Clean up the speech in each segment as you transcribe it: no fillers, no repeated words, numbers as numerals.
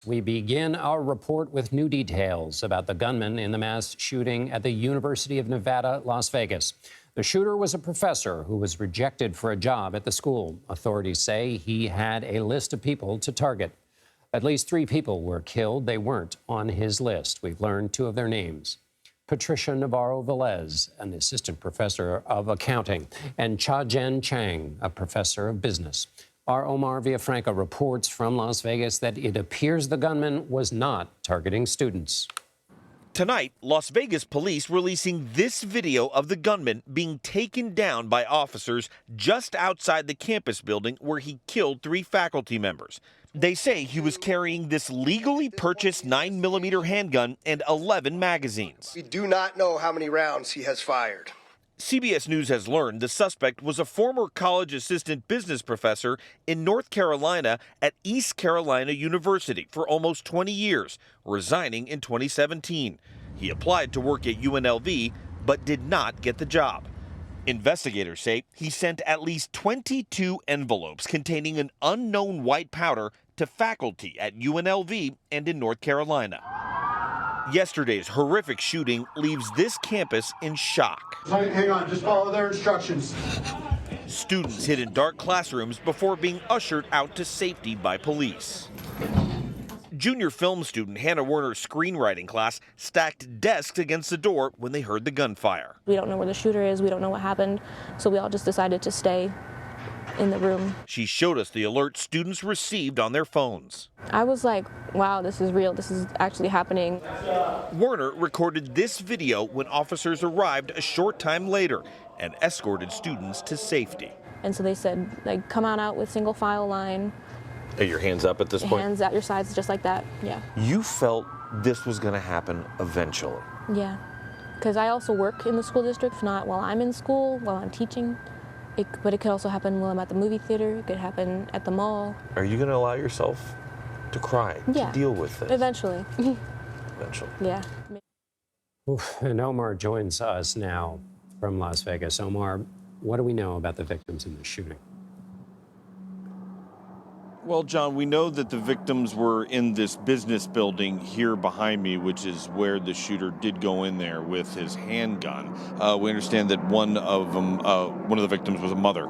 We begin our report with new details about the gunman in the mass shooting at the University of Nevada, Las Vegas. The shooter was a professor who was rejected for a job at the school. Authorities say he had a list of people to target. At least 3 people were killed. They weren't on his list. We've learned 2 of their names. Patricia Navarro-Velez, an assistant professor of accounting, and Cha-Jen Chang, a professor of business. Our Omar Villafranca reports from Las Vegas that it appears the gunman was not targeting students. Tonight, Las Vegas police releasing this video of the gunman being taken down by officers just outside the campus building where he killed 3 faculty members. They say he was carrying this legally purchased 9mm handgun and 11 magazines. We do not know how many rounds he has fired. CBS News has learned the suspect was a former college assistant business professor in North Carolina at East Carolina University for almost 20 years, resigning in 2017. He applied to work at UNLV, but did not get the job. Investigators say he sent at least 22 envelopes containing an unknown white powder to faculty at UNLV and in North Carolina. Yesterday's horrific shooting leaves this campus in shock. Hang on, just follow their instructions. Students hid in dark classrooms before being ushered out to safety by police. Junior film student Hannah Werner's screenwriting class stacked desks against the door when they heard the gunfire. We don't know where the shooter is, we don't know what happened, so we all just decided to stay in the room. She showed us the alert students received on their phones. I was like, wow, this is real, this is actually happening. Werner recorded this video when officers arrived a short time later and escorted students to safety. And so they said, like, come on out with single file line. Are your hands up at this point? Hands at your sides, just like that, yeah. You felt this was going to happen eventually. Yeah, because I also work in the school district, not while I'm in school, while I'm teaching. But it could also happen while I'm at the movie theater. It could happen at the mall. Are you going to allow yourself to cry, to deal with this? Eventually. Eventually. Yeah. Oof, and Omar joins us now from Las Vegas. Omar, what do we know about the victims in the shooting? Well, John, we know that the victims were in this business building here behind me, which is where the shooter did go in there with his handgun. We understand that one of the victims was a mother.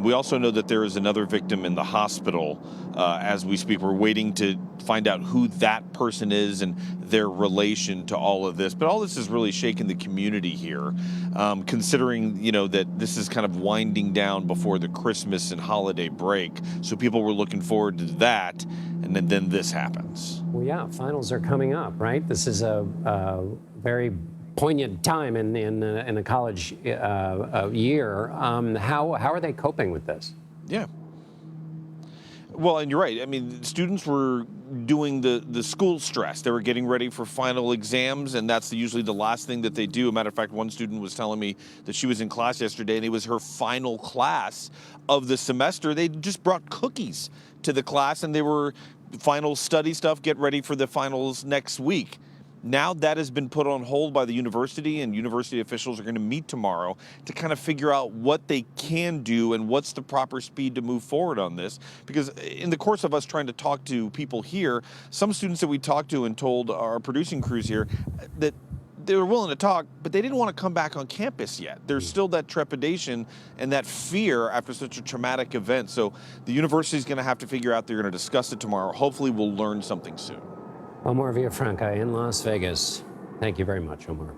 We also know that there is another victim in the hospital as we speak. We're waiting to find out who that person is and their relation to all of this. But all this is really shaking the community here, considering, that this is kind of winding down before the Christmas and holiday break. So people were looking forward to that, and then this happens. Well, yeah, finals are coming up, right? This is a very poignant time in a college year. How are they coping with this? Yeah. Well, and you're right. I mean, students were doing the school stress. They were getting ready for final exams, and that's usually the last thing that they do. As a matter of fact, one student was telling me that she was in class yesterday, and it was her final class of the semester. They just brought cookies to the class, and they were final study stuff, get ready for the finals next week. Now that has been put on hold by the university, and university officials are going to meet tomorrow to kind of figure out what they can do and what's the proper speed to move forward on this. Because in the course of us trying to talk to people here, some students that we talked to and told our producing crews here that they were willing to talk, but they didn't want to come back on campus yet. There's still that trepidation and that fear after such a traumatic event. So the university is going to have to figure out, they're going to discuss it tomorrow. Hopefully we'll learn something soon. Omar Villafranca in Las Vegas. Thank you very much, Omar.